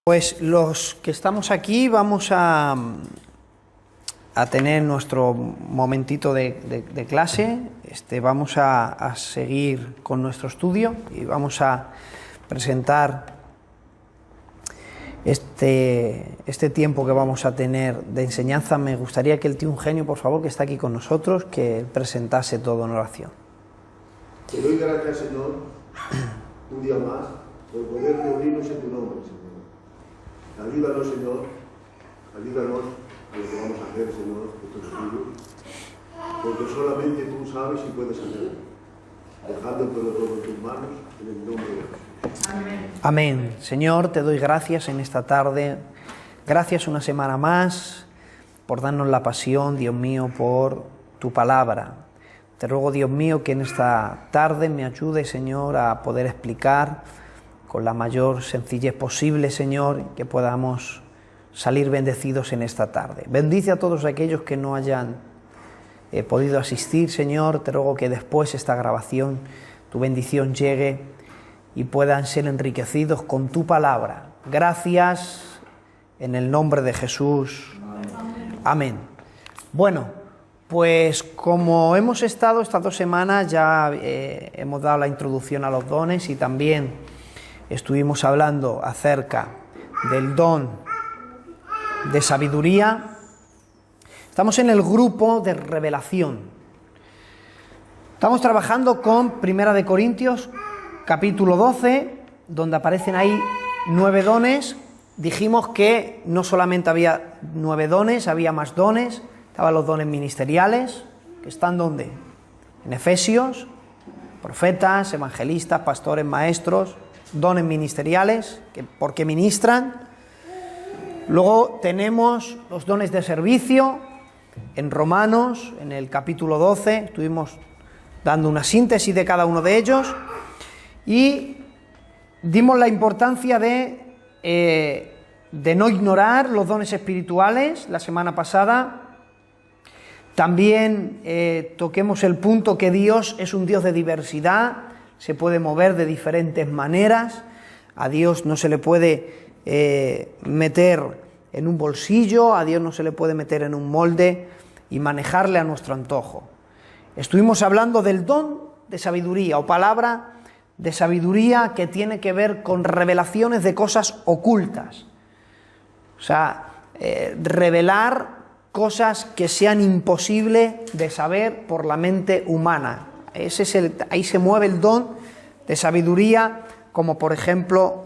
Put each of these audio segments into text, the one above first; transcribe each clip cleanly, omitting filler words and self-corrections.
Pues los que estamos aquí vamos a tener nuestro momentito de clase. Vamos a seguir con nuestro estudio y vamos a presentar este tiempo que vamos a tener de enseñanza. Me gustaría que el tío Eugenio, por favor, que está aquí con nosotros, que presentase todo en oración. Te doy gracias, Señor, un día más, por poder reunirnos en tu nombre, Señor. Ayúdanos, Señor, ayúdanos a lo que vamos a hacer, Señor, de tu estudio, porque solamente tú sabes y puedes hacerlo, dejándotelo todo en tus manos, en el nombre de Jesús. Amén. Amén. Señor, te doy gracias en esta tarde, gracias una semana más por darnos la pasión, Dios mío, por tu palabra. Te ruego, Dios mío, que en esta tarde me ayude, Señor, a poder explicar con la mayor sencillez posible, Señor, que podamos salir bendecidos en esta tarde. Bendice a todos aquellos que no hayan podido asistir, Señor. Te ruego que después esta grabación, tu bendición llegue y puedan ser enriquecidos con tu palabra. Gracias en el nombre de Jesús. Amén. Bueno, pues como hemos estado estas 2 semanas, ya hemos dado la introducción a los dones y también estuvimos hablando acerca del don de sabiduría. Estamos en el grupo de revelación. Estamos trabajando con Primera de Corintios, capítulo 12, donde aparecen ahí 9 dones. Dijimos que no solamente había 9 dones, había más dones. Estaban los dones ministeriales, que están ¿dónde? En Efesios, profetas, evangelistas, pastores, maestros. Dones ministeriales, porque ministran. Luego tenemos los dones de servicio. En Romanos, en el capítulo 12, estuvimos dando una síntesis de cada uno de ellos y dimos la importancia de no ignorar los dones espirituales la semana pasada. También toquemos el punto que Dios es un Dios de diversidad, se puede mover de diferentes maneras. A Dios no se le puede meter en un bolsillo, a Dios no se le puede meter en un molde y manejarle a nuestro antojo. Estuvimos hablando del don de sabiduría o palabra de sabiduría, que tiene que ver con revelaciones de cosas ocultas. O sea, revelar cosas que sean imposibles de saber por la mente humana. Ahí se mueve el don de sabiduría, como por ejemplo,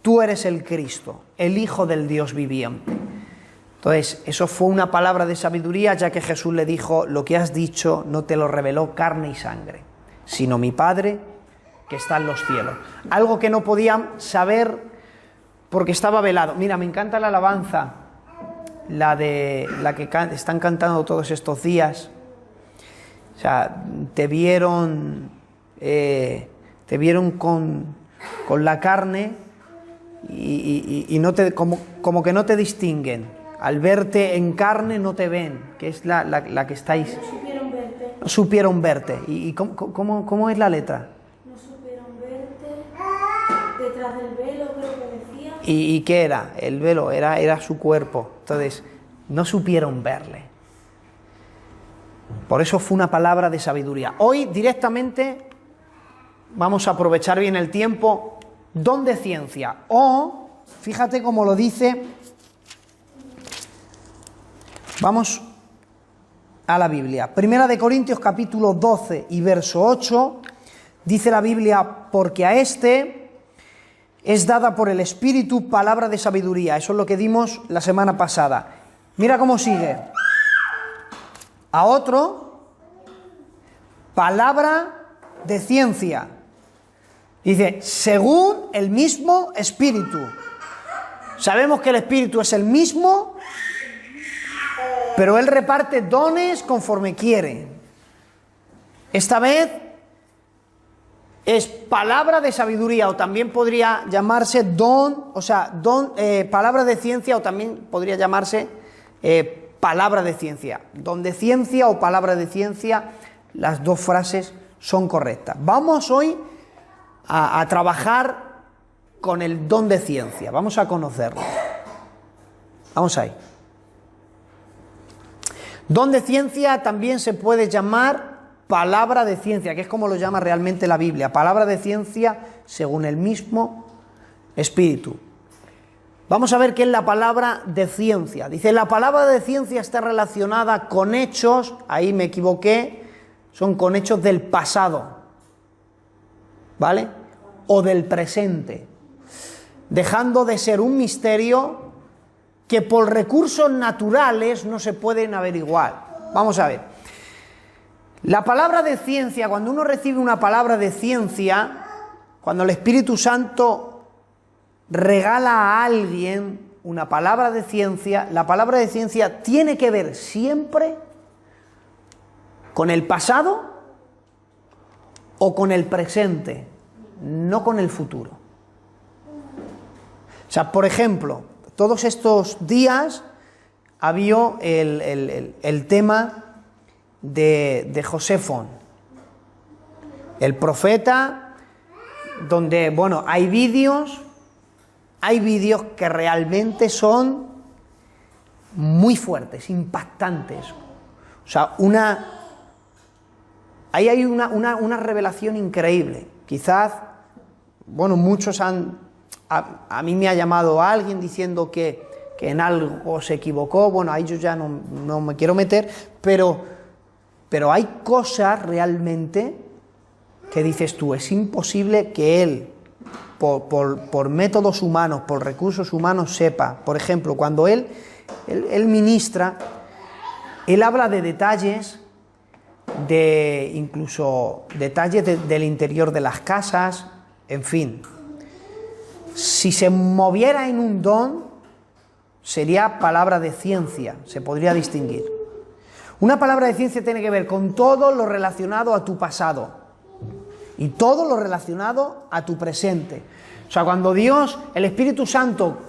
tú eres el Cristo, el Hijo del Dios viviente. Entonces, eso fue una palabra de sabiduría, ya que Jesús le dijo: lo que has dicho no te lo reveló carne y sangre, sino mi Padre que está en los cielos. Algo que no podían saber porque estaba velado. Mira, me encanta la alabanza, la que están cantando todos estos días. O sea, te vieron con la carne y no te, como que no te distinguen. Al verte en carne no te ven, que es la que estáis. No supieron verte. No supieron verte. ¿Y cómo es la letra? No supieron verte. Detrás del velo, creo que decía. ¿Y qué era? El velo era su cuerpo. Entonces, no supieron verle. Por eso fue una palabra de sabiduría. Hoy directamente vamos a aprovechar bien el tiempo. Don de ciencia. O, fíjate cómo lo dice. Vamos a la Biblia. Primera de Corintios capítulo 12 y verso 8. Dice la Biblia: porque a este es dada por el Espíritu palabra de sabiduría. Eso es lo que dimos la semana pasada. Mira cómo sigue. A otro, palabra de ciencia. Dice, según el mismo Espíritu. Sabemos que el Espíritu es el mismo, pero Él reparte dones conforme quiere. Esta vez es palabra de sabiduría, o también podría llamarse palabra de ciencia, o también podría llamarse palabra de ciencia. Don de ciencia o palabra de ciencia, las dos frases son correctas. Vamos hoy a trabajar con el don de ciencia. Vamos a conocerlo. Vamos ahí. Don de ciencia también se puede llamar palabra de ciencia, que es como lo llama realmente la Biblia. Palabra de ciencia según el mismo Espíritu. Vamos a ver qué es la palabra de ciencia. Dice, la palabra de ciencia está relacionada con hechos, ahí me equivoqué, son con hechos del pasado, ¿vale? O del presente, dejando de ser un misterio que por recursos naturales no se pueden averiguar. Vamos a ver. La palabra de ciencia, cuando uno recibe una palabra de ciencia, cuando el Espíritu Santo regala a alguien una palabra de ciencia, la palabra de ciencia tiene que ver siempre con el pasado o con el presente, no con el futuro. O sea, por ejemplo, todos estos días había el tema de Josefón, el profeta, donde, bueno, hay vídeos que realmente son muy fuertes, impactantes. O sea, ahí hay una revelación increíble. Quizás, bueno, muchos a mí me ha llamado alguien diciendo que en algo se equivocó. Bueno, ahí yo ya no me quiero meter, pero hay cosas realmente que dices tú, es imposible que él, por métodos humanos, por recursos humanos, sepa. Por ejemplo, cuando él ministra, él habla de detalles, incluso detalles del interior de las casas, en fin. Si se moviera en un don, sería palabra de ciencia, se podría distinguir. Una palabra de ciencia tiene que ver con todo lo relacionado a tu pasado y todo lo relacionado a tu presente. O sea, cuando Dios, el Espíritu Santo,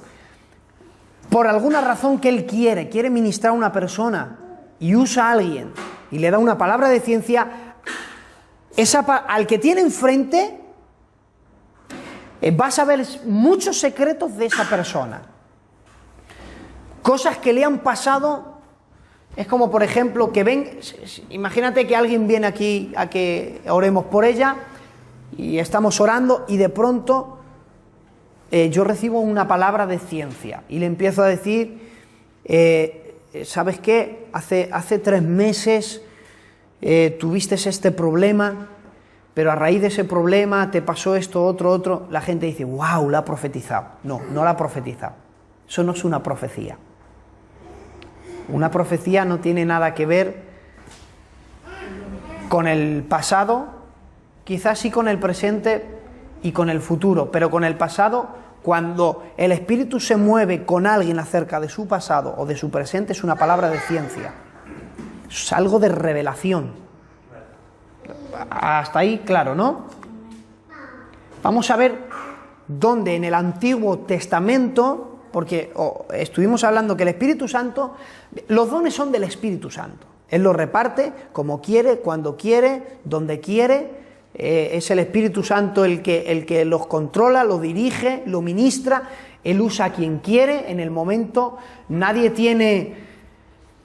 por alguna razón que Él quiere ministrar a una persona y usa a alguien y le da una palabra de ciencia, al que tiene enfrente va a saber muchos secretos de esa persona. Cosas que le han pasado. Es como, por ejemplo, imagínate que alguien viene aquí a que oremos por ella y estamos orando y de pronto yo recibo una palabra de ciencia y le empiezo a decir, ¿sabes qué? Hace 3 meses tuviste este problema, pero a raíz de ese problema te pasó esto, otro. La gente dice, wow, la ha profetizado. No la ha profetizado. Eso no es una profecía. Una profecía no tiene nada que ver con el pasado, quizás sí con el presente y con el futuro, pero con el pasado, cuando el Espíritu se mueve con alguien acerca de su pasado o de su presente, es una palabra de ciencia. Es algo de revelación. Hasta ahí, claro, ¿no? Vamos a ver dónde en el Antiguo Testamento, porque estuvimos hablando que el Espíritu Santo, los dones son del Espíritu Santo. Él los reparte como quiere, cuando quiere, donde quiere. Es el Espíritu Santo el que los controla, lo dirige, lo ministra. Él usa a quien quiere en el momento. Nadie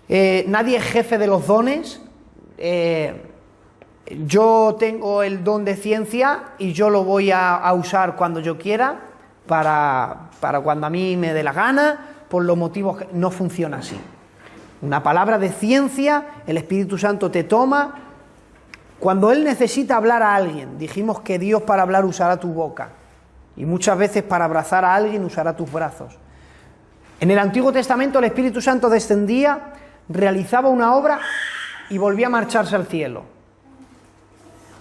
es jefe de los dones. Yo tengo el don de ciencia y yo lo voy a usar cuando yo quiera, para cuando a mí me dé la gana, por los motivos que no funciona así. Una palabra de ciencia, el Espíritu Santo te toma cuando Él necesita hablar a alguien. Dijimos que Dios para hablar usará tu boca y muchas veces para abrazar a alguien usará tus brazos. En el Antiguo Testamento el Espíritu Santo descendía, realizaba una obra y volvía a marcharse al cielo.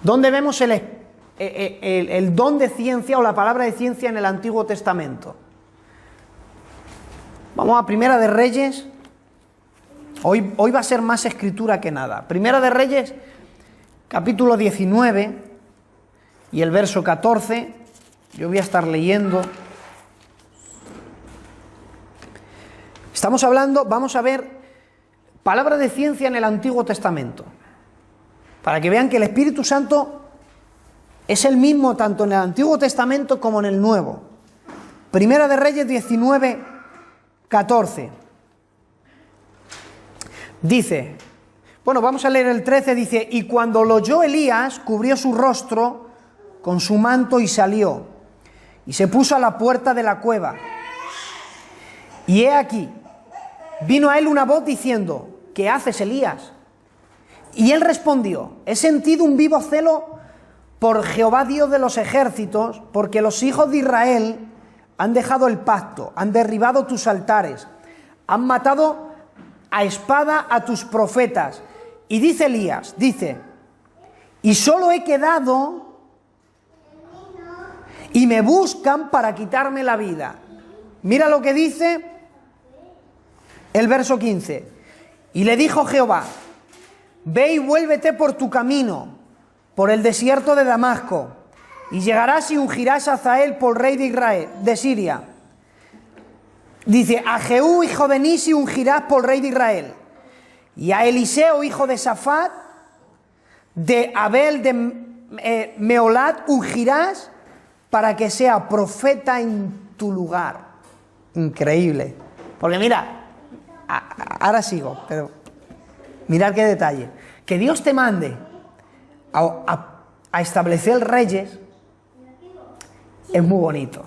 ¿Dónde vemos el don de ciencia o la palabra de ciencia en el Antiguo Testamento? Vamos a Primera de Reyes. Hoy va a ser más escritura que nada. Primera de Reyes, capítulo 19 y el verso 14. Yo voy a estar leyendo. Estamos hablando, vamos a ver, palabra de ciencia en el Antiguo Testamento, para que vean que el Espíritu Santo es el mismo tanto en el Antiguo Testamento como en el Nuevo. Primera de Reyes 19, 14. Dice, bueno, vamos a leer el 13, dice, y cuando lo oyó Elías, cubrió su rostro con su manto y salió, y se puso a la puerta de la cueva. Y he aquí, vino a él una voz diciendo, ¿qué haces, Elías? Y él respondió, he sentido un vivo celo por Jehová Dios de los ejércitos, porque los hijos de Israel han dejado el pacto, han derribado tus altares, han matado a espada a tus profetas. Y dice Elías, dice, y solo he quedado y me buscan para quitarme la vida. Mira lo que dice el verso 15. Y le dijo Jehová, ve y vuélvete por tu camino, por el desierto de Damasco, y llegarás y ungirás a Hazael por rey de Israel, de Siria. Dice, a Jehú, hijo de Nisi, ungirás por rey de Israel, y a Eliseo, hijo de Safat, de Abel de Meolat, ungirás para que sea profeta en tu lugar. Increíble. Porque mira, ahora sigo, pero mirad qué detalle. Que Dios te mande a establecer reyes es muy bonito.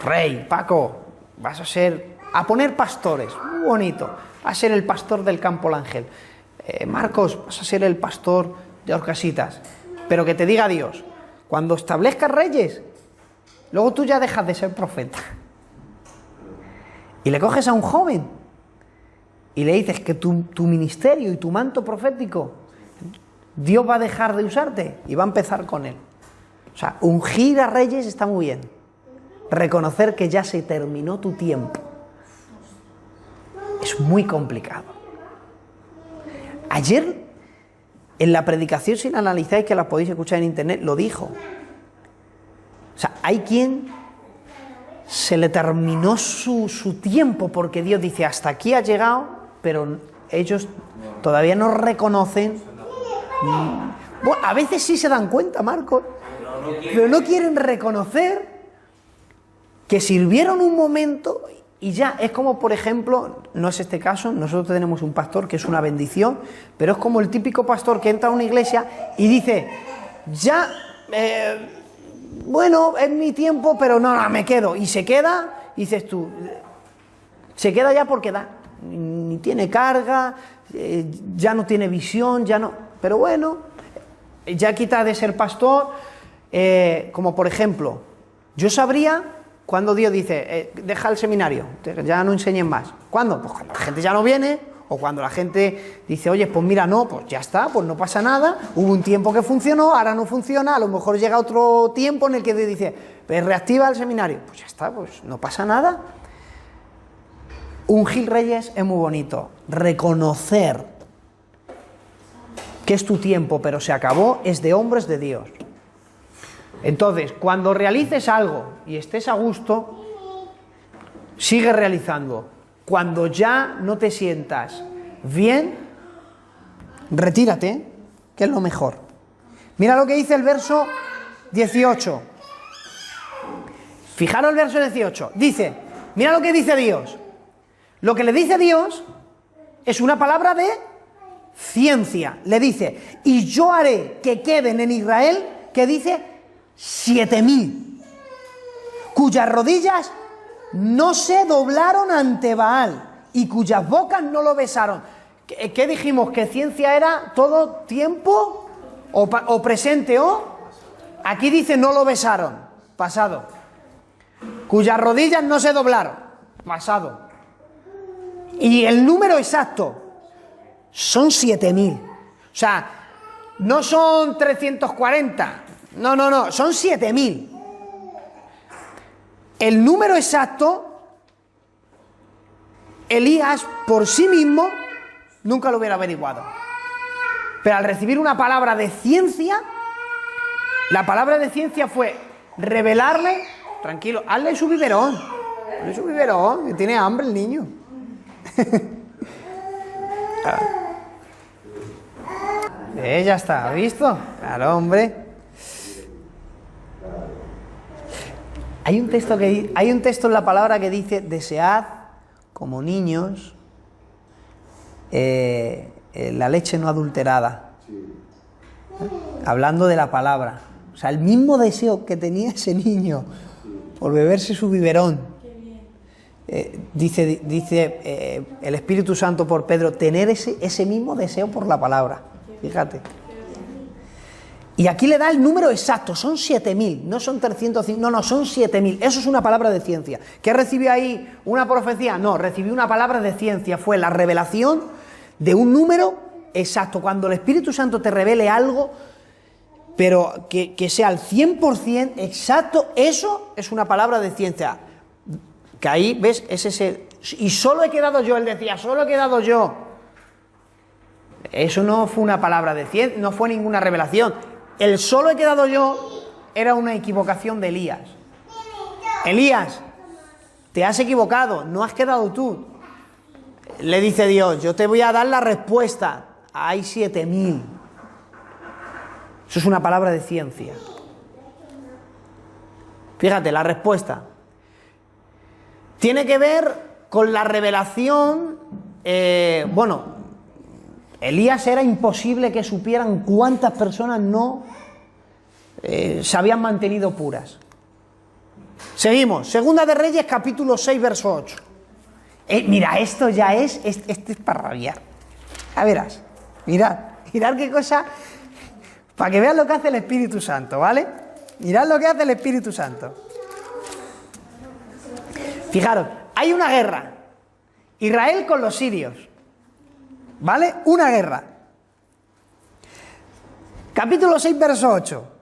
Rey, Paco, vas a poner pastores, muy bonito. Vas a ser el pastor del Campo El Ángel. Marcos, vas a ser el pastor de Orcasitas. Pero que te diga Dios, cuando establezcas reyes, luego tú ya dejas de ser profeta. Y le coges a un joven y le dices que tu ministerio y tu manto profético, Dios va a dejar de usarte y va a empezar con él. O sea, ungir a reyes está muy bien. Reconocer que ya se terminó tu tiempo es muy complicado. Ayer, en la predicación, si la analizáis, que la podéis escuchar en internet, lo dijo. O sea, hay quien se le terminó su tiempo porque Dios dice, hasta aquí ha llegado, pero ellos todavía no reconocen. Bueno, a veces sí se dan cuenta, Marcos, pero no quieren reconocer que sirvieron un momento y ya. Es como, por ejemplo, no es este caso, nosotros tenemos un pastor que es una bendición, pero es como el típico pastor que entra a una iglesia y dice, ya, bueno, es mi tiempo, pero no, me quedo. Y se queda, y dices tú, se queda ya porque da, ni tiene carga, ya no tiene visión, ya no, pero bueno, ya quita de ser pastor, como por ejemplo, yo sabría cuando Dios dice, deja el seminario, ya no enseñen más. ¿Cuándo? Pues cuando la gente ya no viene, o cuando la gente dice, oye, pues mira, no, pues ya está, pues no pasa nada, hubo un tiempo que funcionó, ahora no funciona, a lo mejor llega otro tiempo en el que Dios dice, pues reactiva el seminario, pues ya está, pues no pasa nada. Ungir reyes es muy bonito, reconocer que es tu tiempo, pero se acabó, es de hombres de Dios. Entonces, cuando realices algo y estés a gusto, sigue realizando. Cuando ya no te sientas bien, retírate, que es lo mejor. Mira lo que dice el verso 18. Fijaros el verso 18. Dice, mira lo que dice Dios. Lo que le dice Dios es una palabra de ciencia. Le dice, y yo haré que queden en Israel, que dice, 7.000, cuyas rodillas no se doblaron ante Baal y cuyas bocas no lo besaron. ¿Qué dijimos? ¿Que ciencia era todo tiempo o presente o? Aquí dice no lo besaron, pasado. Cuyas rodillas no se doblaron, pasado. Y el número exacto son 7.000. O sea, no son 340. No, son 7.000. El número exacto, Elías por sí mismo nunca lo hubiera averiguado. Pero al recibir una palabra de ciencia, la palabra de ciencia fue revelarle, tranquilo, hazle su biberón, que tiene hambre el niño. Ya está, ¿has visto? Claro, hombre. Hay un texto en la palabra que dice, desead como niños la leche no adulterada. Hablando de la palabra. O sea, el mismo deseo que tenía ese niño por beberse su biberón. Dice el Espíritu Santo por Pedro, tener ese mismo deseo por la palabra. Fíjate. Y aquí le da el número exacto, son 7.000, no son 305, no, son 7.000. Eso es una palabra de ciencia. ¿Qué recibió ahí? ¿Una profecía? No, recibió una palabra de ciencia. Fue la revelación de un número exacto. Cuando el Espíritu Santo te revele algo, pero que sea al 100% exacto, eso es una palabra de ciencia. Que ahí, ¿ves? Es ese... Y solo he quedado yo, él decía, solo he quedado yo. Eso no fue una palabra de ciencia, no fue ninguna revelación. El solo he quedado yo era una equivocación de Elías. Elías, te has equivocado, no has quedado tú. Le dice Dios, yo te voy a dar la respuesta. Hay 7.000. Eso es una palabra de ciencia. Fíjate, la respuesta tiene que ver con la revelación. Elías era imposible que supieran cuántas personas no se habían mantenido puras. Seguimos, Segunda de Reyes, capítulo 6, verso 8. Mira, esto ya es para rabiar. A verás, mirad qué cosa, para que vean lo que hace el Espíritu Santo, ¿vale? Mirad lo que hace el Espíritu Santo. Fijaros, hay una guerra, Israel con los sirios, ¿vale? Una guerra. Capítulo 6, verso 8.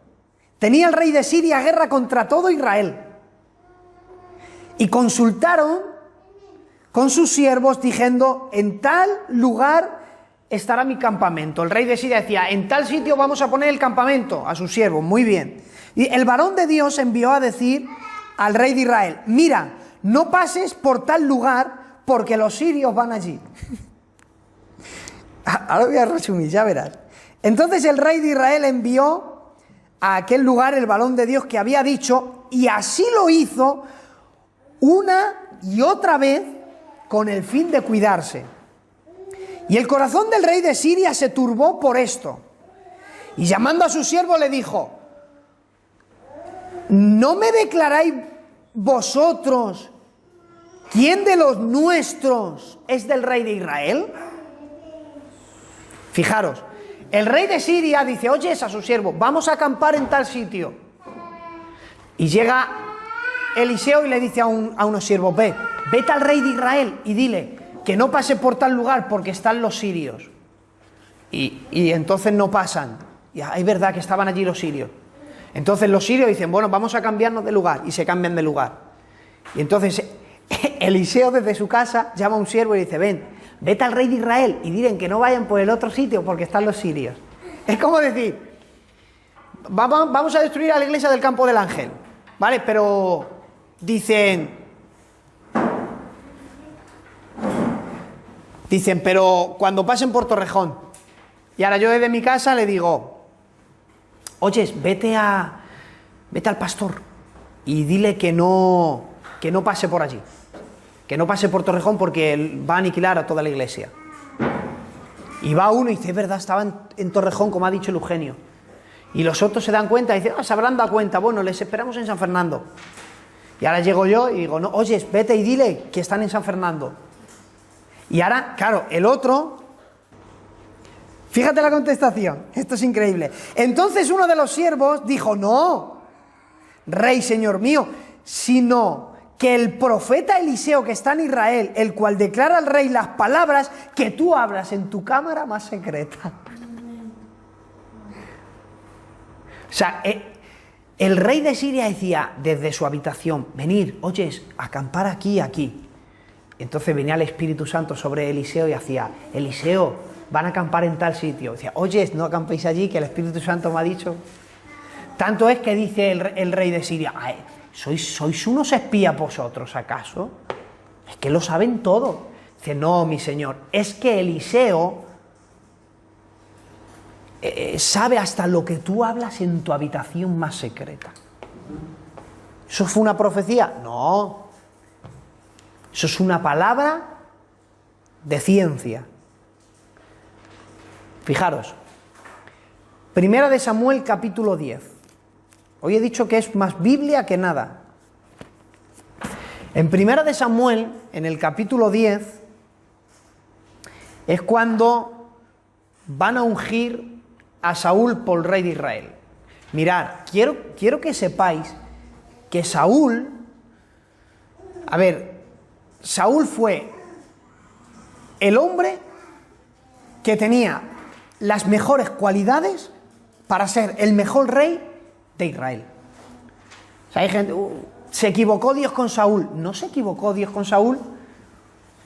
Tenía el rey de Siria guerra contra todo Israel. Y consultaron con sus siervos diciendo, en tal lugar estará mi campamento. El rey de Siria decía, en tal sitio vamos a poner el campamento, a sus siervos, muy bien. Y el varón de Dios envió a decir al rey de Israel, mira, no pases por tal lugar porque los sirios van allí. Ahora voy a resumir, ya verás. Entonces el rey de Israel envió a aquel lugar el varón de Dios que había dicho, y así lo hizo una y otra vez con el fin de cuidarse. Y el corazón del rey de Siria se turbó por esto. Y llamando a su siervo le dijo, ¿no me declaráis vosotros quién de los nuestros es del rey de Israel? Fijaros, el rey de Siria dice, oyes a su siervo, vamos a acampar en tal sitio. Y llega Eliseo y le dice a unos siervos, vete al rey de Israel y dile que no pase por tal lugar porque están los sirios. Y entonces no pasan. Y es verdad que estaban allí los sirios. Entonces los sirios dicen, bueno, vamos a cambiarnos de lugar, y se cambian de lugar. Y entonces Eliseo desde su casa llama a un siervo y dice, vete al rey de Israel y dilen que no vayan por el otro sitio porque están los sirios. Es como decir, vamos a destruir a la iglesia del Campo del Ángel, ¿vale? Pero dicen, pero cuando pasen por Torrejón. Y ahora yo desde mi casa le digo, oyes, vete al pastor y dile que no pase por allí. Que no pase por Torrejón porque va a aniquilar a toda la iglesia. Y va uno y dice, es verdad, estaban en Torrejón, como ha dicho el Eugenio. Y los otros se dan cuenta y dicen, se habrán dado cuenta, bueno, les esperamos en San Fernando. Y ahora llego yo y digo, no, oyes, vete y dile que están en San Fernando. Y ahora, claro, el otro, fíjate la contestación, esto es increíble. Entonces uno de los siervos dijo, no, rey, señor mío, sino que el profeta Eliseo que está en Israel, el cual declara al rey las palabras que tú hablas en tu cámara más secreta. O sea, el rey de Siria decía desde su habitación, venid, oyes, acampar aquí y aquí. Entonces venía el Espíritu Santo sobre Eliseo y hacía, Eliseo, van a acampar en tal sitio. Decía, oyes, no acampéis allí, que el Espíritu Santo me ha dicho. Tanto es que dice el rey de Siria, ¿sois unos espías vosotros acaso? Es que lo saben todo. Dice, no, mi señor, es que Eliseo sabe hasta lo que tú hablas en tu habitación más secreta. ¿Eso fue una profecía? No. Eso es una palabra de ciencia. Fijaros. Primera de Samuel, capítulo 10. Hoy he dicho que es más Biblia que nada. En Primera de Samuel, en el capítulo 10, es cuando van a ungir a Saúl por rey de Israel. Mirad, quiero que sepáis que Saúl, Saúl fue el hombre que tenía las mejores cualidades para ser el mejor rey de Israel. O sea, hay gente, ¿se equivocó Dios con Saúl? No se equivocó Dios con Saúl,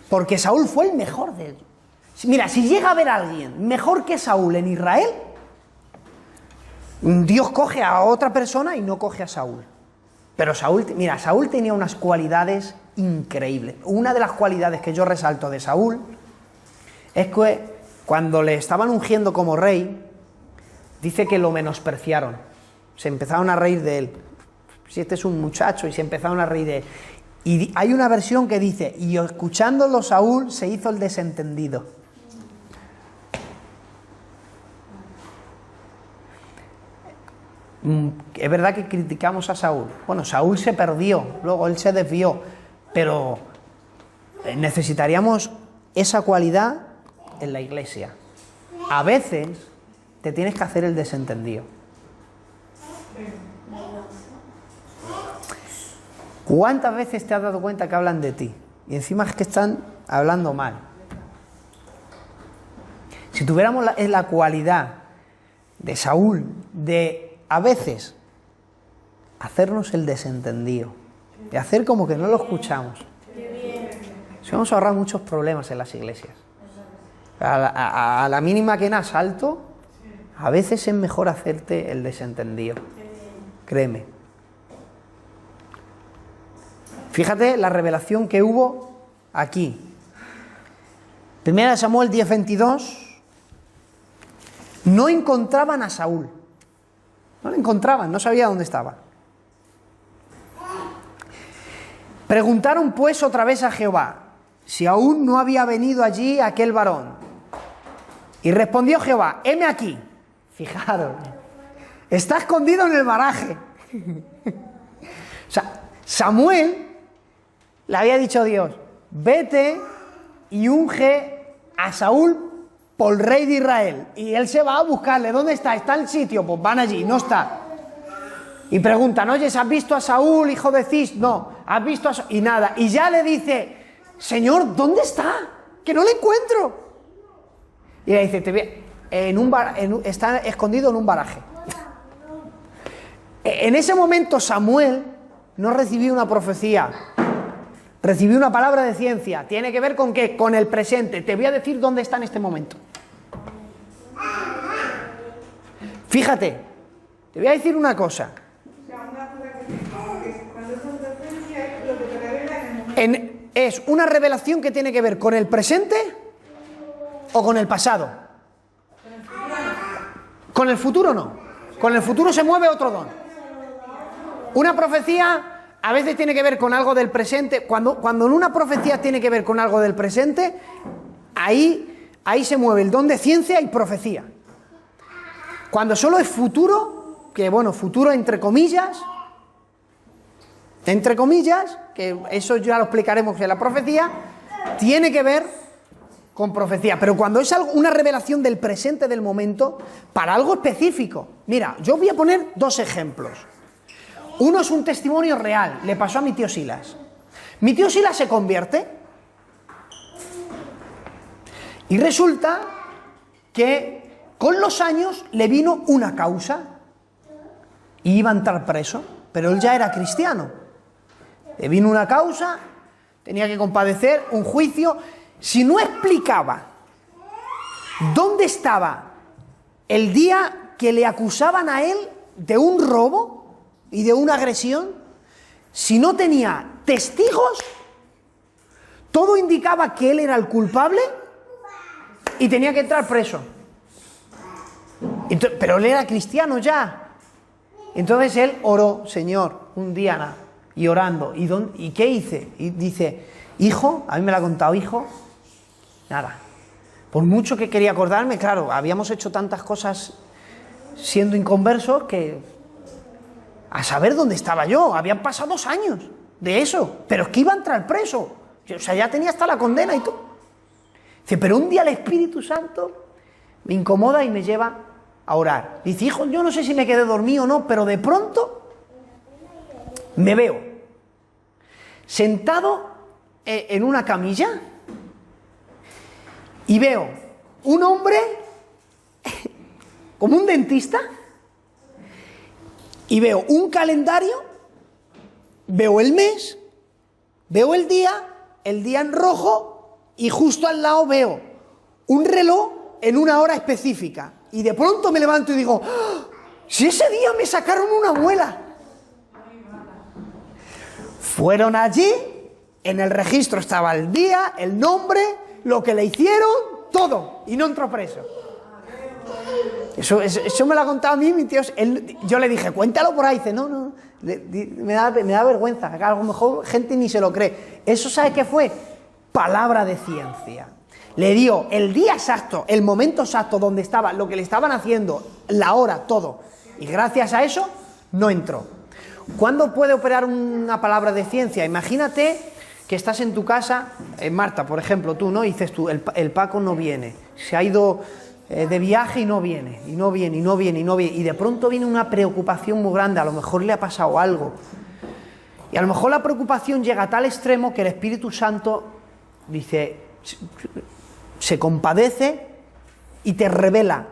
porque Saúl fue el mejor de ellos. Mira, si llega a haber alguien mejor que Saúl en Israel, Dios coge a otra persona y no coge a Saúl. Pero Saúl tenía unas cualidades increíbles. Una de las cualidades que yo resalto de Saúl es que cuando le estaban ungiendo como rey, dice que lo menospreciaron. Se empezaron a reír de él. Si este es un muchacho, y se empezaron a reír de él. Y hay una versión que dice, y escuchándolo Saúl se hizo el desentendido. Es verdad que criticamos a Saúl. Bueno, Saúl se perdió, luego él se desvió, pero necesitaríamos esa cualidad en la iglesia. A veces te tienes que hacer el desentendido. ¿Cuántas veces te has dado cuenta que hablan de ti? Y encima es que están hablando mal. Si tuviéramos la cualidad de Saúl, de a veces hacernos el desentendido, de hacer como que no lo escuchamos, si vamos a ahorrar muchos problemas en las iglesias. A la mínima que en asalto, a veces es mejor hacerte el desentendido. Créeme. Fíjate la revelación que hubo aquí. Primera de Samuel 10:22. No encontraban a Saúl. No lo encontraban, no sabía dónde estaba. Preguntaron pues otra vez a Jehová si aún no había venido allí aquel varón. Y respondió Jehová, heme aquí. Fijaros, está escondido en el baraje. O sea, Samuel le había dicho a Dios, vete y unge a Saúl por rey de Israel. Y él se va a buscarle. ¿Dónde está? ¿Está el sitio? Pues van allí, no está. Y preguntan, oye, ¿has visto a Saúl, hijo de Cis? No, ¿has visto a Saúl? Y nada. Y ya le dice, Señor, ¿dónde está? Que no le encuentro. Y le dice, está escondido en un baraje. En ese momento Samuel no recibió una profecía, recibió una palabra de ciencia. ¿Tiene que ver con qué? Con el presente. Te voy a decir dónde está en este momento. Fíjate, te voy a decir una cosa. ¿Es una revelación que tiene que ver con el presente o con el pasado? Con el futuro no. Con el futuro se mueve otro don. Una profecía a veces tiene que ver con algo del presente. Cuando en una profecía tiene que ver con algo del presente, ahí se mueve el don de ciencia y profecía. Cuando solo es futuro, que bueno, futuro entre comillas, que eso ya lo explicaremos en la profecía, tiene que ver con profecía. Pero cuando es una revelación del presente, del momento, para algo específico. Mira, yo voy a poner dos ejemplos. Uno es un testimonio real, le pasó a mi tío Silas. Mi tío Silas se convierte y resulta que con los años le vino una causa y iba a entrar preso, pero él ya era cristiano. Le vino una causa, tenía que compadecer, un juicio. Si no explicaba dónde estaba el día que le acusaban a él de un robo y de una agresión, si no tenía testigos, todo indicaba que él era el culpable y tenía que entrar preso. Pero él era cristiano ya. Entonces él oró, Señor, un día y orando. ¿Y qué hice? Y dice, hijo, a mí me lo ha contado, hijo, nada. Por mucho que quería acordarme, claro, habíamos hecho tantas cosas siendo inconversos que a saber dónde estaba yo. Habían pasado 2 años de eso, pero es que iba a entrar preso. O sea, ya tenía hasta la condena y todo. Dice, pero un día el Espíritu Santo me incomoda y me lleva a orar. Dice, hijo, yo no sé si me quedé dormido o no, pero de pronto me veo sentado en una camilla y veo un hombre como un dentista y veo un calendario, veo el mes, veo el día en rojo y justo al lado veo un reloj en una hora específica. Y de pronto me levanto y digo, ¡ah! Si ese día me sacaron una muela. Fueron allí, en el registro estaba el día, el nombre, lo que le hicieron, todo, y no entró preso. Eso me lo ha contado a mí, mi tío. Yo le dije, cuéntalo por ahí. Dice, no, me da vergüenza. A lo mejor gente ni se lo cree. ¿Eso sabe qué fue? Palabra de ciencia. Le dio el día exacto, el momento exacto donde estaba, lo que le estaban haciendo, la hora, todo. Y gracias a eso, no entró. ¿Cuándo puede operar una palabra de ciencia? Imagínate que estás en tu casa, Marta, por ejemplo, tú, ¿no? Y dices tú, el Paco no viene, se ha ido de viaje y no viene, y de pronto viene una preocupación muy grande, a lo mejor le ha pasado algo. Y a lo mejor la preocupación llega a tal extremo que el Espíritu Santo dice, se compadece y te revela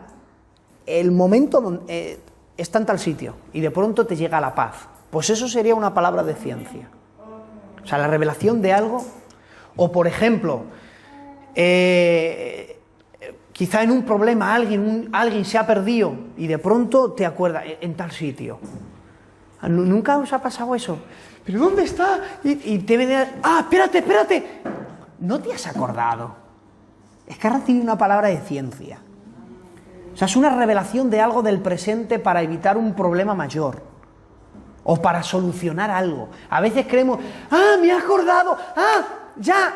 el momento donde está en tal sitio, y de pronto te llega la paz. Pues eso sería una palabra de ciencia. O sea, la revelación de algo. O por ejemplo, quizá en un problema alguien se ha perdido y de pronto te acuerdas, en tal sitio. ¿Nunca os ha pasado eso? ¿Pero dónde está? Y te viene, espérate. ¿No te has acordado? Es que has recibido una palabra de ciencia. O sea, es una revelación de algo del presente para evitar un problema mayor. O para solucionar algo. A veces creemos, me he acordado, ya.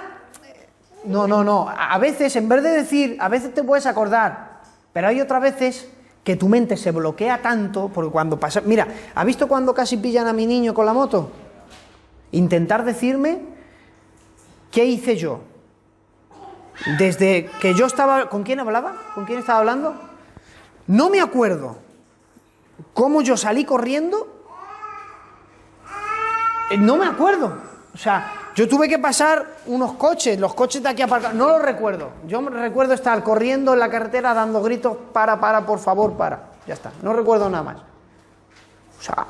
No. A veces, en vez de decir, a veces te puedes acordar, pero hay otras veces que tu mente se bloquea tanto, porque cuando pasa... Mira, ¿ha visto cuando casi pillan a mi niño con la moto? Intentar decirme qué hice yo. Desde que yo estaba... ¿Con quién hablaba? ¿Con quién estaba hablando? No me acuerdo cómo yo salí corriendo. No me acuerdo. O sea, yo tuve que pasar unos coches, los coches de aquí aparcados. No lo recuerdo. Yo recuerdo estar corriendo en la carretera dando gritos, para, por favor, para. Ya está. No recuerdo nada más. O sea,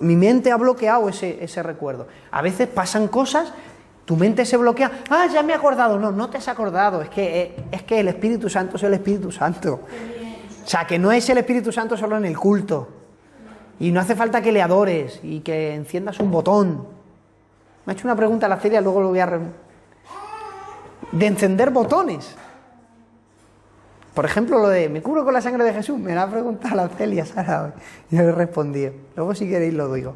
mi mente ha bloqueado ese recuerdo. A veces pasan cosas, tu mente se bloquea. Ya me he acordado. No te has acordado. Es que el Espíritu Santo es el Espíritu Santo. O sea, que no es el Espíritu Santo solo en el culto. Y no hace falta que le adores y que enciendas un botón. Me ha hecho una pregunta a la Celia, luego lo voy a... De encender botones. Por ejemplo, lo de, ¿me cubro con la sangre de Jesús? Me la ha preguntado la Celia, Sara, hoy. Y yo le he respondido. Luego, si queréis, lo digo.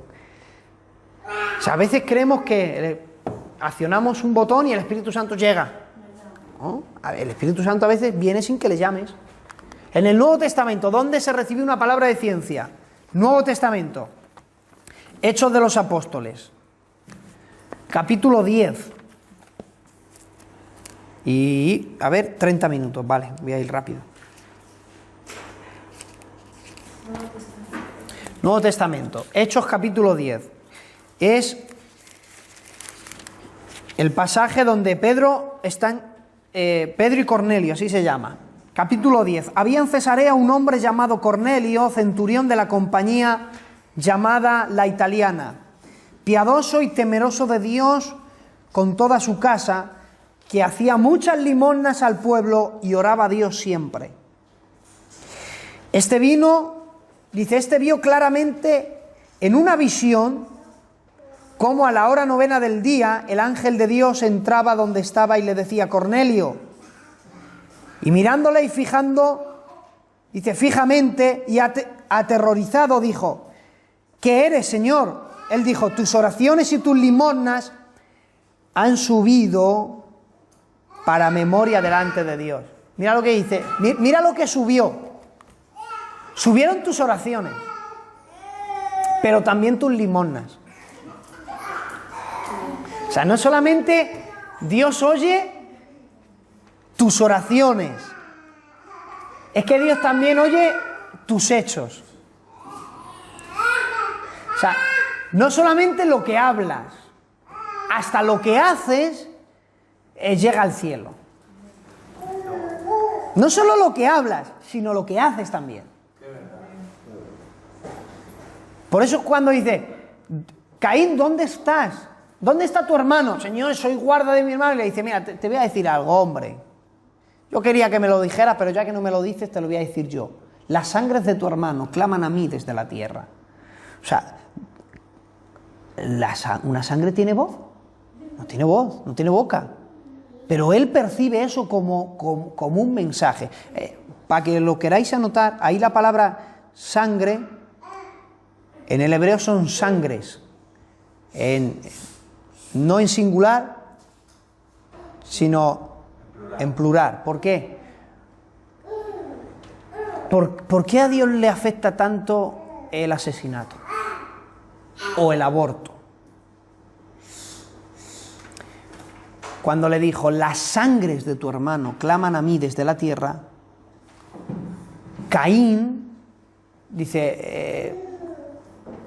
O sea, a veces creemos que accionamos un botón y el Espíritu Santo llega. ¿No? El Espíritu Santo a veces viene sin que le llames. En el Nuevo Testamento, ¿dónde se recibe una palabra de ciencia? Nuevo Testamento, Hechos de los Apóstoles, capítulo 10. Y, 30 minutos, vale, voy a ir rápido. Nuevo Testamento, Hechos capítulo 10. Es el pasaje donde Pedro y Cornelio, así se llama. Capítulo 10. Había en Cesarea un hombre llamado Cornelio, centurión de la compañía llamada La Italiana, piadoso y temeroso de Dios con toda su casa, que hacía muchas limosnas al pueblo y oraba a Dios siempre. Este vio claramente en una visión cómo a la hora 9 del día el ángel de Dios entraba donde estaba y le decía, Cornelio. Y mirándole y fijamente y aterrorizado dijo, ¿qué eres, Señor? él dijo, tus oraciones y tus limosnas han subido para memoria delante de Dios. Mira lo que dice, mira lo que subió. Subieron tus oraciones, pero también tus limosnas. O sea, no solamente Dios oye tus oraciones, es que Dios también oye tus hechos. O sea, no solamente lo que hablas, hasta lo que haces llega al cielo. No solo lo que hablas, sino lo que haces también. Por eso cuando dice, Caín, ¿dónde estás? ¿Dónde está tu hermano? Señor, soy guarda de mi hermano. Y le dice, mira, te voy a decir algo, hombre. Yo quería que me lo dijeras, pero ya que no me lo dices, te lo voy a decir yo. Las sangres de tu hermano claman a mí desde la tierra. O sea, ¿una sangre tiene voz? No tiene voz, no tiene boca. Pero él percibe eso como un mensaje. Para que lo queráis anotar, ahí la palabra sangre, en el hebreo son sangres. No en singular, sino en plural. ¿Por qué? ¿Por qué a Dios le afecta tanto el asesinato o el aborto? Cuando le dijo, las sangres de tu hermano claman a mí desde la tierra, Caín, dice,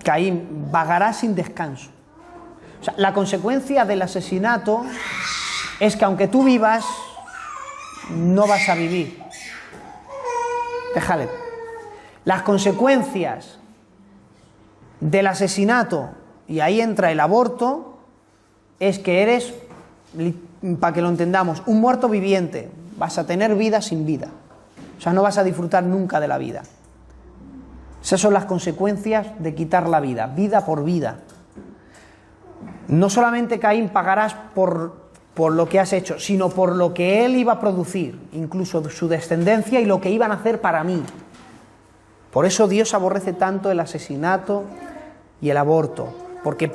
Caín vagará sin descanso. O sea, la consecuencia del asesinato es que aunque tú vivas, no vas a vivir. Déjale. Las consecuencias del asesinato, y ahí entra el aborto, es que eres, para que lo entendamos, un muerto viviente. Vas a tener vida sin vida. O sea, no vas a disfrutar nunca de la vida. Esas son las consecuencias de quitar la vida, vida por vida. No solamente Caín pagarás por lo que has hecho, sino por lo que él iba a producir, incluso su descendencia y lo que iban a hacer para mí. Por eso Dios aborrece tanto el asesinato y el aborto, porque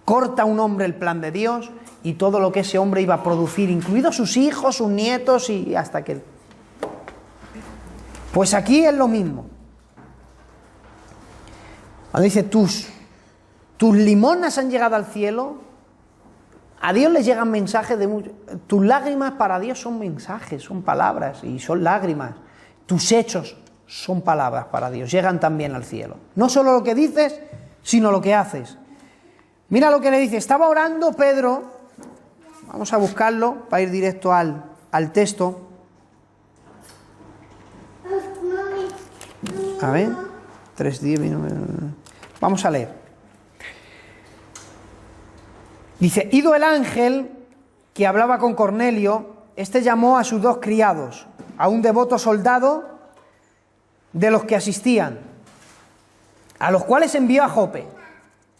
corta a un hombre el plan de Dios y todo lo que ese hombre iba a producir, incluidos sus hijos, sus nietos y hasta que... Pues aquí es lo mismo. Cuando dice tus limonas han llegado al cielo, a Dios le llegan mensajes de mucho. Tus lágrimas para Dios son mensajes, son palabras y son lágrimas. Tus hechos son palabras para Dios, llegan también al cielo. No solo lo que dices, sino lo que haces. Mira lo que le dice, estaba orando Pedro, vamos a buscarlo para ir directo al texto. A ver, 3:10, vamos a leer. Dice, ido el ángel que hablaba con Cornelio, este llamó a sus 2 criados, a un devoto soldado de los que asistían, a los cuales envió a Jope,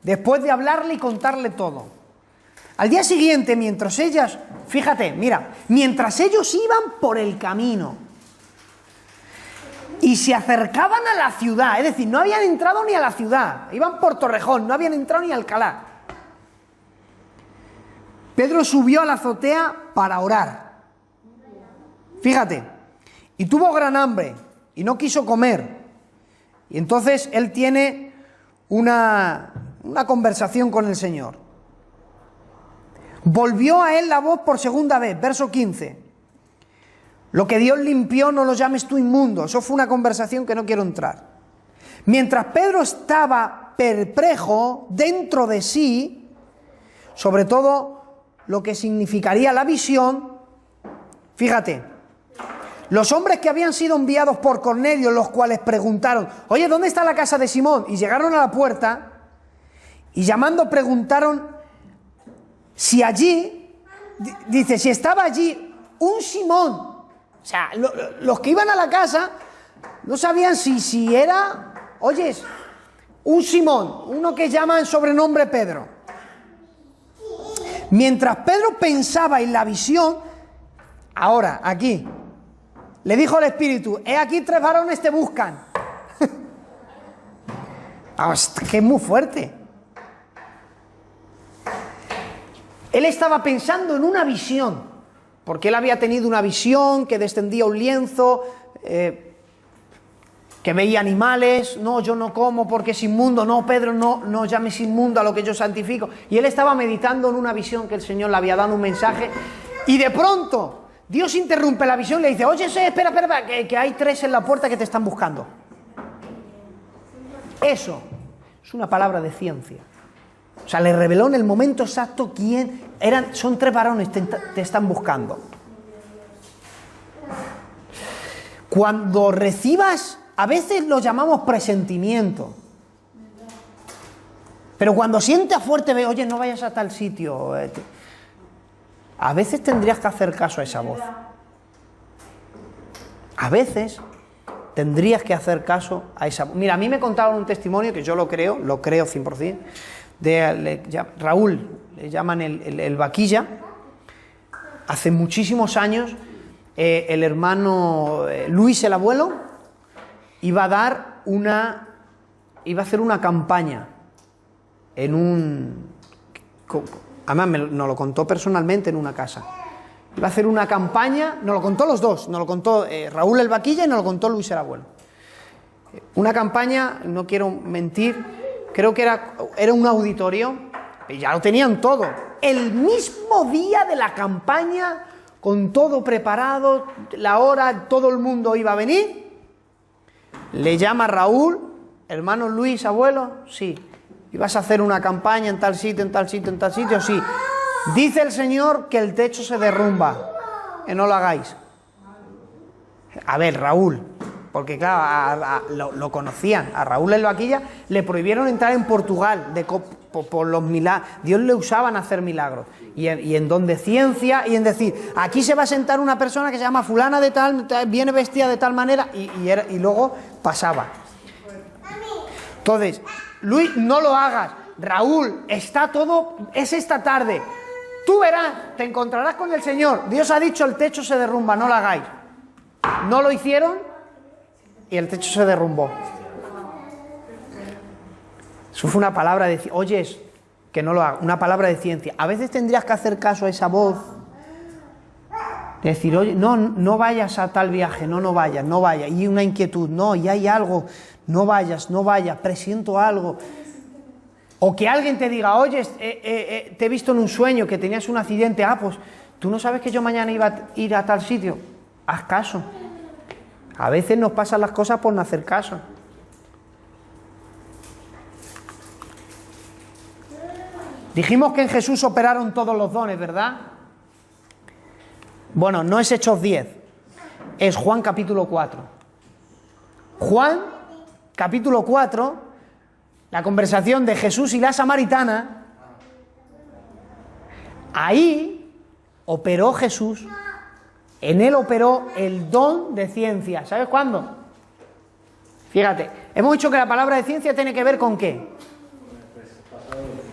después de hablarle y contarle todo. Al día siguiente, mientras ellas, fíjate, mira, mientras ellos iban por el camino y se acercaban a la ciudad, es decir, no habían entrado ni a la ciudad, iban por Torrejón, no habían entrado ni a Alcalá. Pedro subió a la azotea para orar. Fíjate, y tuvo gran hambre y no quiso comer. Y entonces él tiene una conversación con el Señor. Volvió a él la voz por segunda vez, verso 15. Lo que Dios limpió no lo llames tú inmundo. Eso fue una conversación que no quiero entrar. Mientras Pedro estaba perplejo dentro de sí, sobre todo lo que significaría la visión, fíjate, los hombres que habían sido enviados por Cornelio, los cuales preguntaron, oye, ¿dónde está la casa de Simón? Y llegaron a la puerta y llamando preguntaron si allí, dice, si estaba allí un Simón. O sea, los que iban a la casa no sabían si era, oyes, un Simón, uno que llaman sobrenombre Pedro. Mientras Pedro pensaba en la visión, ahora, aquí, le dijo el Espíritu, he aquí 3 varones te buscan. Que es muy fuerte. Él estaba pensando en una visión, porque él había tenido una visión que descendía un lienzo, que veía animales. No, yo no como porque es inmundo. No, Pedro, no llames inmundo a lo que yo santifico. Y él estaba meditando en una visión que el Señor le había dado, un mensaje, y de pronto Dios interrumpe la visión y le dice: oye, espera, que hay 3 en la puerta que te están buscando. Eso es una palabra de ciencia. O sea, le reveló en el momento exacto quién eran. Son 3 varones, te están buscando. Cuando recibas, a veces lo llamamos presentimiento, pero cuando sientas fuerte, oye, no vayas a tal sitio, a veces tendrías que hacer caso a esa voz. A veces tendrías que hacer caso a esa voz. Mira, a mí me contaron un testimonio que yo lo creo 100%, de Raúl, le llaman el vaquilla. Hace muchísimos años, el hermano Luis, el abuelo, iba a hacer una campaña además nos lo contó personalmente en una casa. Iba a hacer una campaña, nos lo contó los dos, nos lo contó Raúl el vaquilla y nos lo contó Luis el abuelo. Una campaña, no quiero mentir, creo que era un auditorio, y ya lo tenían todo. El mismo día de la campaña, con todo preparado, la hora, todo el mundo iba a venir. Le llama Raúl: hermano Luis, abuelo, sí. ¿Ibas a hacer una campaña en tal sitio, en tal sitio, en tal sitio? Sí. Dice el Señor que el techo se derrumba, que no lo hagáis. A ver, Raúl, porque claro, lo conocían. A Raúl el vaquilla le prohibieron entrar en Portugal por los milagros. Dios le usaba en hacer milagros. Y en don de ciencia, y en decir: aquí se va a sentar una persona que se llama fulana de tal, viene vestida de tal manera, y luego pasaba. Entonces, Luis, no lo hagas. Raúl, está todo, es esta tarde. Tú verás, te encontrarás con el Señor. Dios ha dicho: el techo se derrumba, no lo hagáis. No lo hicieron y el techo se derrumbó. Eso fue una palabra de... Oyes, que no lo haga, una palabra de ciencia. A veces tendrías que hacer caso a esa voz. Decir: oye, no vayas a tal viaje, no vayas. Y una inquietud, y hay algo, no vayas, presiento algo. O que alguien te diga: oye, te he visto en un sueño que tenías un accidente. Pues tú no sabes que yo mañana iba a ir a tal sitio. Haz caso. A veces nos pasan las cosas por no hacer caso. Dijimos que en Jesús operaron todos los dones, ¿verdad? Bueno, no es Hechos 10, es Juan capítulo 4. Juan capítulo 4, la conversación de Jesús y la samaritana. Ahí operó Jesús, en él operó el don de ciencia. ¿Sabes cuándo? Fíjate, hemos dicho que la palabra de ciencia tiene que ver con ¿qué?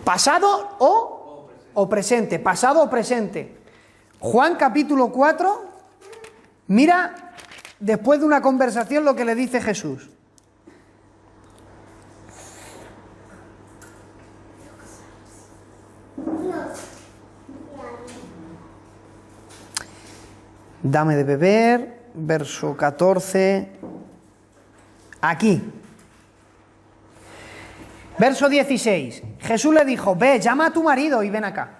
Pasado o presente. Pasado o presente. Juan capítulo 4, mira, después de una conversación, lo que le dice Jesús. Dame de beber, verso 14, aquí. Verso 16, Jesús le dijo: ve, llama a tu marido y ven acá.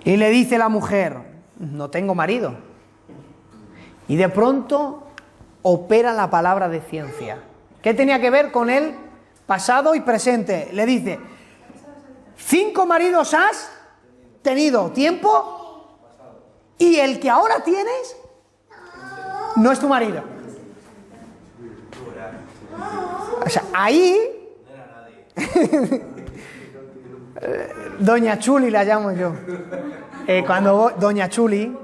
Y le dice la mujer: no tengo marido. Y de pronto opera la palabra de ciencia. ¿Qué tenía que ver con el pasado y presente? Le dice: 5 maridos has tenido, tiempo, y el que ahora tienes no es tu marido. O sea, ahí Doña Chuli la llamo yo. Doña Chuli,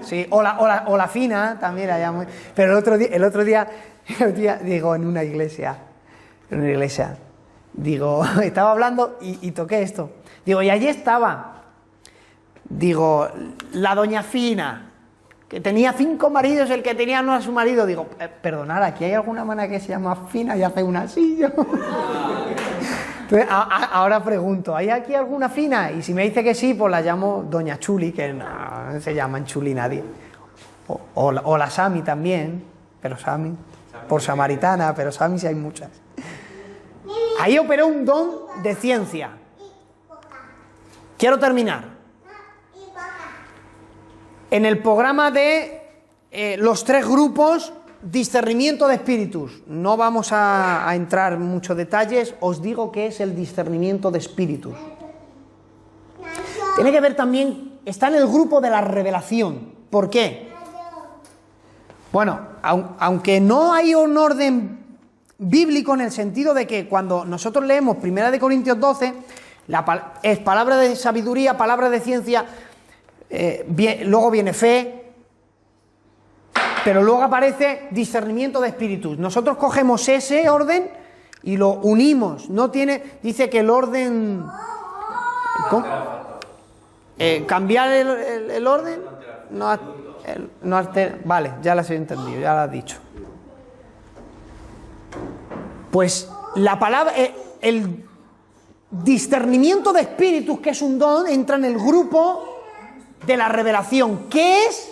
sí, o la fina también la llamo. Pero el otro día digo, en una iglesia, digo, estaba hablando y toqué esto. Digo, y allí estaba, digo, la doña fina, que tenía 5 maridos, el que tenía no a su marido. Digo, perdonad, aquí hay alguna manera que se llama fina y hace una así. Entonces, ahora pregunto, ¿hay aquí alguna fina? Y si me dice que sí, pues la llamo Doña Chuli, que no se llaman Chuli nadie. O la Sami también, pero Sami, por samaritana, pero Sami sí hay muchas. Ahí operó un don de ciencia. Quiero terminar. En el programa de los 3 grupos, discernimiento de espíritus. No vamos a entrar en muchos detalles, os digo que es el discernimiento de espíritus. Tiene que ver también, está en el grupo de la revelación. ¿Por qué? Bueno, aunque no hay un orden bíblico en el sentido de que cuando nosotros leemos 1 Corintios 12, es palabra de sabiduría, palabra de ciencia, luego viene fe, pero luego aparece discernimiento de espíritus. Nosotros cogemos ese orden y lo unimos. No tiene, dice que el orden... cambiar el orden no altera. Vale, ya las he entendido, ya las has dicho. Pues la palabra, el discernimiento de espíritus, que es un don, entra en el grupo de la revelación. ¿Qué es?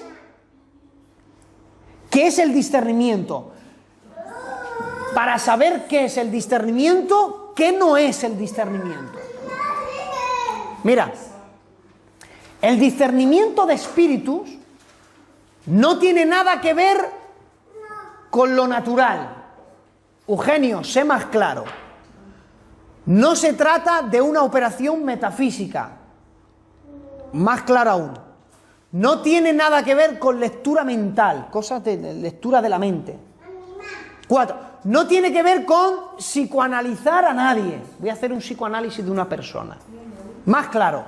¿Qué es el discernimiento? Para saber qué es el discernimiento, ¿qué no es el discernimiento? Mira, el discernimiento de espíritus no tiene nada que ver con lo natural. Eugenio, sé más claro. No se trata de una operación metafísica. Más claro aún. No tiene nada que ver con lectura mental, cosas de lectura de la mente. 4. No tiene que ver con psicoanalizar a nadie. Voy a hacer un psicoanálisis de una persona. Más claro.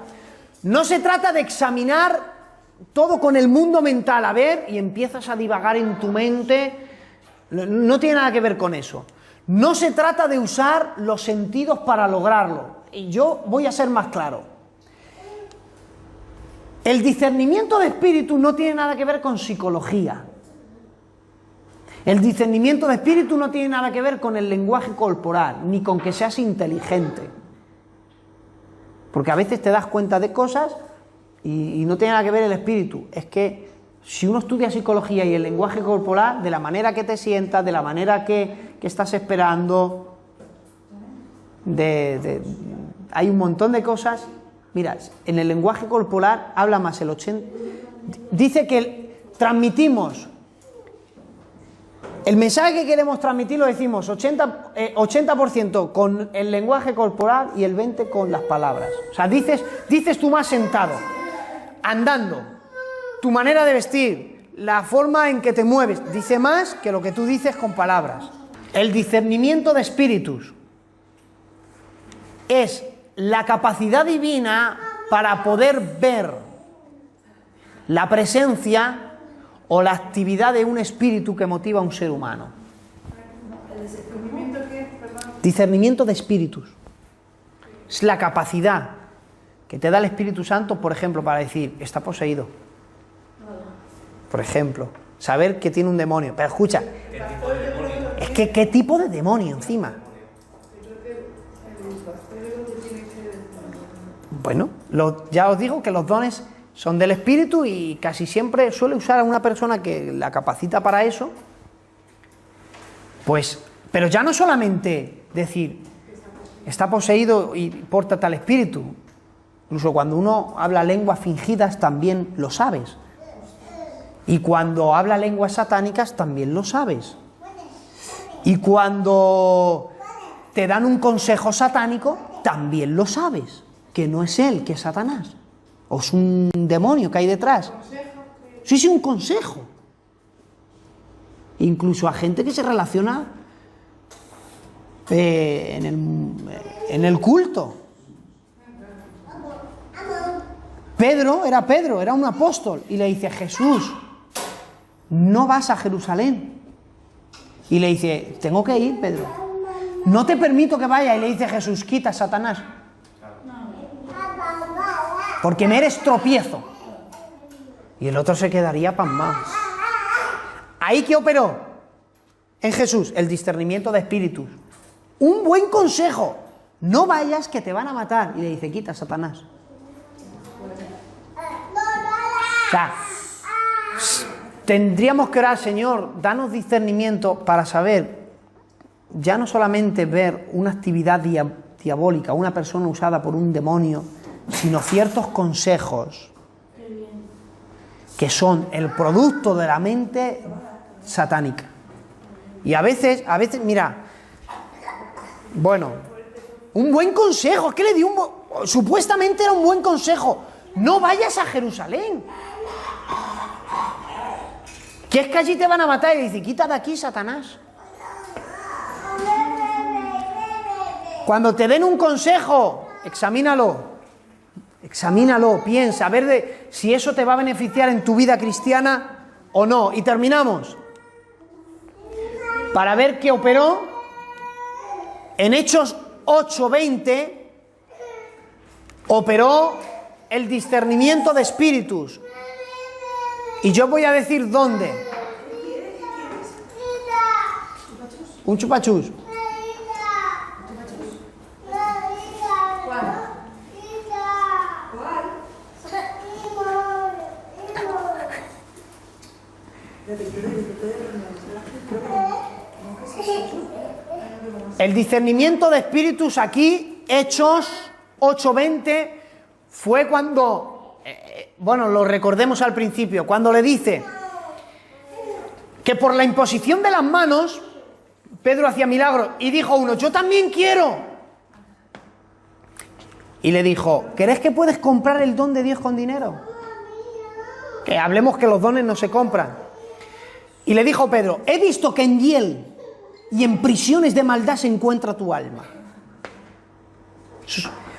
No se trata de examinar todo con el mundo mental, a ver, y empiezas a divagar en tu mente. No tiene nada que ver con eso. No se trata de usar los sentidos para lograrlo. Y yo voy a ser más claro. El discernimiento de espíritu no tiene nada que ver con psicología. El discernimiento de espíritu no tiene nada que ver con el lenguaje corporal, ni con que seas inteligente. Porque a veces te das cuenta de cosas y no tiene nada que ver el espíritu. Es que si uno estudia psicología y el lenguaje corporal, de la manera que te sientas, de la manera que estás esperando, hay un montón de cosas. Mira, en el lenguaje corporal habla más el 80%. Dice que transmitimos el mensaje que queremos transmitir, lo decimos 80% con el lenguaje corporal y el 20% con las palabras. O sea, dices tú más sentado, andando, tu manera de vestir, la forma en que te mueves, dice más que lo que tú dices con palabras. El discernimiento de espíritus es la capacidad divina para poder ver la presencia o la actividad de un espíritu que motiva a un ser humano. ¿El discernimiento qué es? Perdón. Discernimiento de espíritus. Es la capacidad que te da el Espíritu Santo, por ejemplo, para decir, está poseído. Por ejemplo, saber que tiene un demonio. Pero escucha, es que ¿qué tipo de demonio encima? Bueno, ya os digo que los dones son del Espíritu y casi siempre suele usar a una persona que la capacita para eso. Pues, pero ya no solamente decir, está poseído y porta tal espíritu. Incluso cuando uno habla lenguas fingidas también lo sabes. Y cuando habla lenguas satánicas también lo sabes. Y cuando te dan un consejo satánico también lo sabes. Que no es él, que es Satanás. O es un demonio que hay detrás. Sí, un consejo. Incluso a gente que se relaciona en el culto. Pedro era un apóstol. Y le dice, Jesús, no vas a Jerusalén. Y le dice, tengo que ir, Pedro. No te permito que vaya. Y le dice Jesús, quita, Satanás. Porque me eres tropiezo. Y el otro se quedaría pasmado. ¿Ahí qué operó? En Jesús, el discernimiento de espíritus. Un buen consejo. no vayas que te van a matar. Y le dice, quita, Satanás. O sea, tendríamos que orar, Señor, danos discernimiento para saber, ya no solamente ver una actividad diabólica, una persona usada por un demonio, sino ciertos consejos que son el producto de la mente satánica. Y a veces, mira, bueno, un buen consejo, es que le di supuestamente era un buen consejo, no vayas a Jerusalén, que es que allí te van a matar, y dice, quita de aquí, Satanás. Cuando te den un consejo, examínalo, piensa, a ver si eso te va a beneficiar en tu vida cristiana o no. Y terminamos. Para ver qué operó, en Hechos 8:20, operó el discernimiento de espíritus. Y yo voy a decir dónde. Un chupachus. El discernimiento de espíritus aquí, Hechos 8:20, fue cuando, bueno, lo recordemos al principio, cuando le dice que por la imposición de las manos, Pedro hacía milagros, y dijo uno, yo también quiero. Y le dijo, ¿crees que puedes comprar el don de Dios con dinero? Que hablemos que los dones no se compran. Y le dijo Pedro, he visto que en hiel y en prisiones de maldad se encuentra tu alma.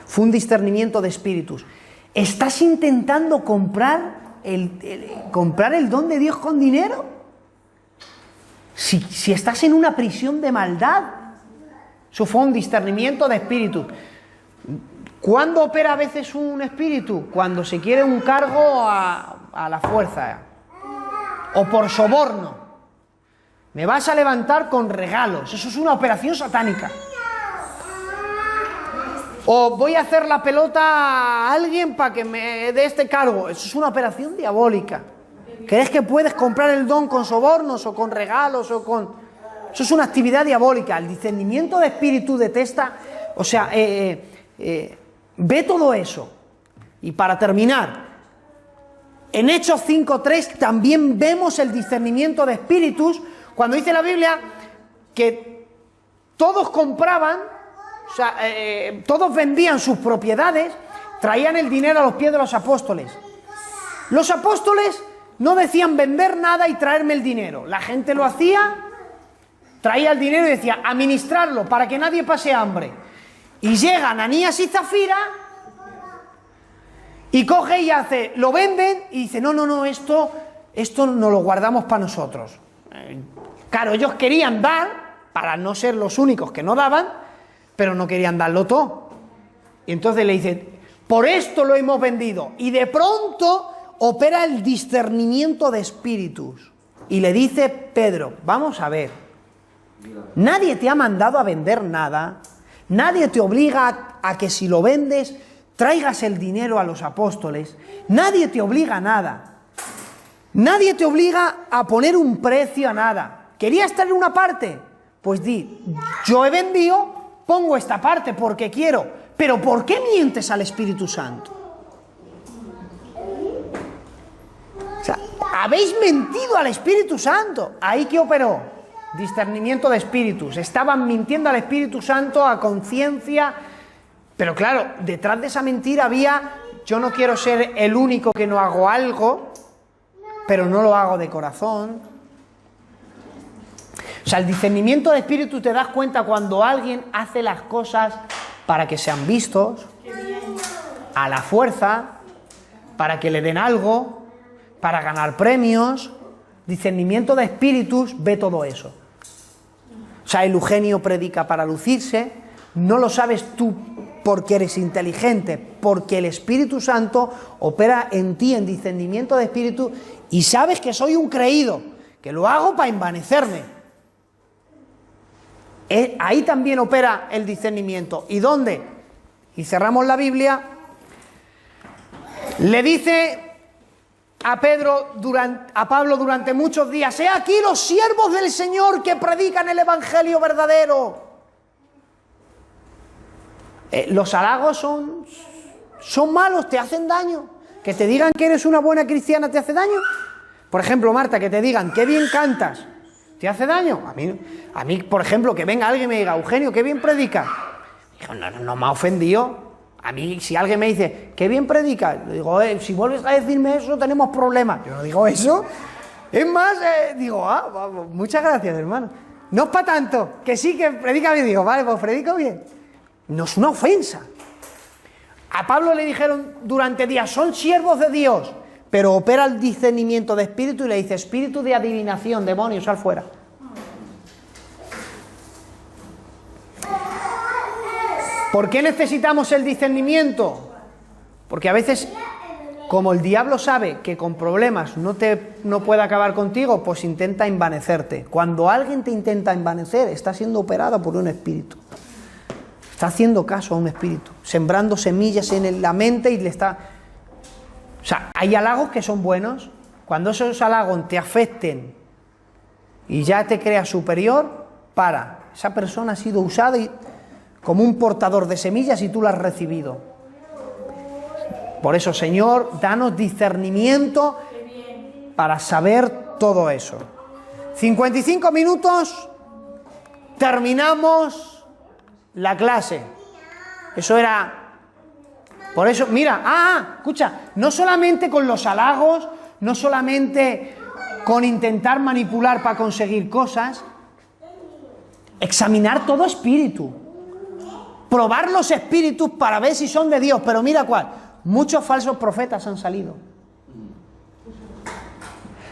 Fue un discernimiento de espíritus. ¿Estás intentando comprar el don de Dios con dinero? Si estás en una prisión de maldad, eso fue un discernimiento de espíritus. ¿Cuándo opera a veces un espíritu? Cuando se quiere un cargo a la fuerza, o por soborno. Me vas a levantar con regalos, eso es una operación satánica. O voy a hacer la pelota a alguien para que me dé este cargo, eso es una operación diabólica. ¿Crees que puedes comprar el don con sobornos o con regalos o con...? Eso es una actividad diabólica. El discernimiento de espíritu detesta, o sea, ve todo eso. Y para terminar, en Hechos 5:3 también vemos el discernimiento de espíritus, cuando dice la Biblia que todos compraban, o sea, todos vendían sus propiedades, traían el dinero a los pies de los apóstoles. Los apóstoles no decían vender nada y traerme el dinero. La gente lo hacía, traía el dinero y decía, administrarlo para que nadie pase hambre. Y llegan Ananías y Zafira y coge y hace, lo venden y dice, no, esto no lo guardamos para nosotros. Claro, ellos querían dar, para no ser los únicos que no daban, pero no querían darlo todo. Y entonces le dice, por esto lo hemos vendido. Y de pronto opera el discernimiento de espíritus. Y le dice Pedro, vamos a ver, nadie te ha mandado a vender nada, nadie te obliga a que si lo vendes traigas el dinero a los apóstoles, nadie te obliga a nada, nadie te obliga a poner un precio a nada. ¿Querías traer una parte? Pues di, yo he vendido, pongo esta parte porque quiero. Pero ¿por qué mientes al Espíritu Santo? O sea, habéis mentido al Espíritu Santo. ¿Ahí qué operó? Discernimiento de espíritus. Estaban mintiendo al Espíritu Santo a conciencia. Pero claro, detrás de esa mentira había, yo no quiero ser el único que no hago algo, pero no lo hago de corazón. O sea, el discernimiento de espíritu te das cuenta cuando alguien hace las cosas para que sean vistos, a la fuerza, para que le den algo, para ganar premios. Discernimiento de espíritus ve todo eso. O sea, el Eugenio predica para lucirse, no lo sabes tú porque eres inteligente, porque el Espíritu Santo opera en ti en discernimiento de espíritu y sabes que soy un creído, que lo hago para envanecerme. Ahí también opera el discernimiento. ¿Y dónde? Y cerramos la Biblia. Le dice a Pablo durante muchos días: he aquí los siervos del Señor que predican el evangelio verdadero. Los halagos son malos, te hacen daño. Que te digan que eres una buena cristiana te hace daño. Por ejemplo, Marta, que te digan qué bien cantas, ¿te hace daño? A mí, por ejemplo, que venga alguien y me diga: Eugenio, qué bien predicas. Digo, no me ha ofendido. A mí, si alguien me dice qué bien predicas, le digo, si vuelves a decirme eso, tenemos problemas. Yo no digo eso. Es más, digo, muchas gracias, hermano. No es para tanto, que sí, que predica bien. Digo, vale, pues predico bien. No es una ofensa. A Pablo le dijeron durante días: son siervos de Dios, pero opera el discernimiento de espíritu, y le dice: espíritu de adivinación, demonio, sal fuera. ¿Por qué necesitamos el discernimiento? Porque a veces, como el diablo sabe que con problemas no puede acabar contigo, pues intenta envanecerte. Cuando alguien te intenta envanecer, está siendo operado por un espíritu. Está haciendo caso a un espíritu, sembrando semillas en la mente y le está... O sea, hay halagos que son buenos. Cuando esos halagos te afecten y ya te creas superior, esa persona ha sido usada como un portador de semillas y tú la has recibido. Por eso, Señor, danos discernimiento para saber todo eso. 55 minutos, terminamos la clase. Eso era... Por eso, mira, escucha, no solamente con los halagos, no solamente con intentar manipular para conseguir cosas, examinar todo espíritu. Probar los espíritus para ver si son de Dios. Pero mira cuál, muchos falsos profetas han salido.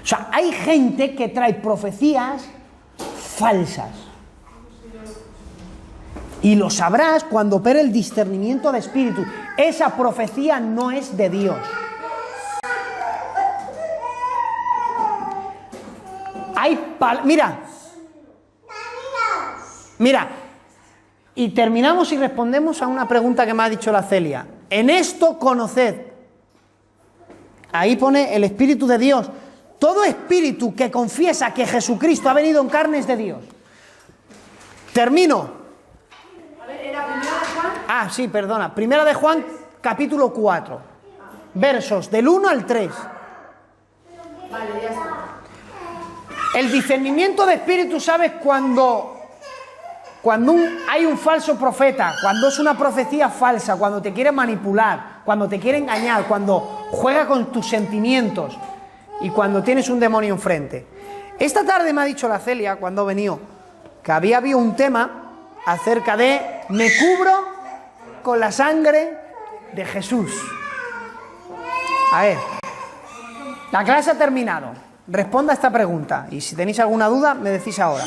O sea, hay gente que trae profecías falsas. Y lo sabrás cuando opere el discernimiento de espíritu. Esa profecía no es de Dios. Mira, y terminamos y respondemos a una pregunta que me ha dicho la Celia. En esto conoced. Ahí pone el Espíritu de Dios. Todo espíritu que confiesa que Jesucristo ha venido en carne es de Dios. Termino. A ver, ¿era primera de Juan? Sí, perdona. Primera de Juan, capítulo 4. Versos del 1 al 3. Vale, ya está. El discernimiento de espíritu, ¿sabes? Cuando hay un falso profeta, cuando es una profecía falsa, cuando te quiere manipular, cuando te quiere engañar, cuando juega con tus sentimientos y cuando tienes un demonio enfrente. Esta tarde me ha dicho la Celia, cuando ha venido, que había habido un tema acerca de me cubro con la sangre de Jesús. A ver, la clase ha terminado. Responda a esta pregunta y si tenéis alguna duda me decís ahora.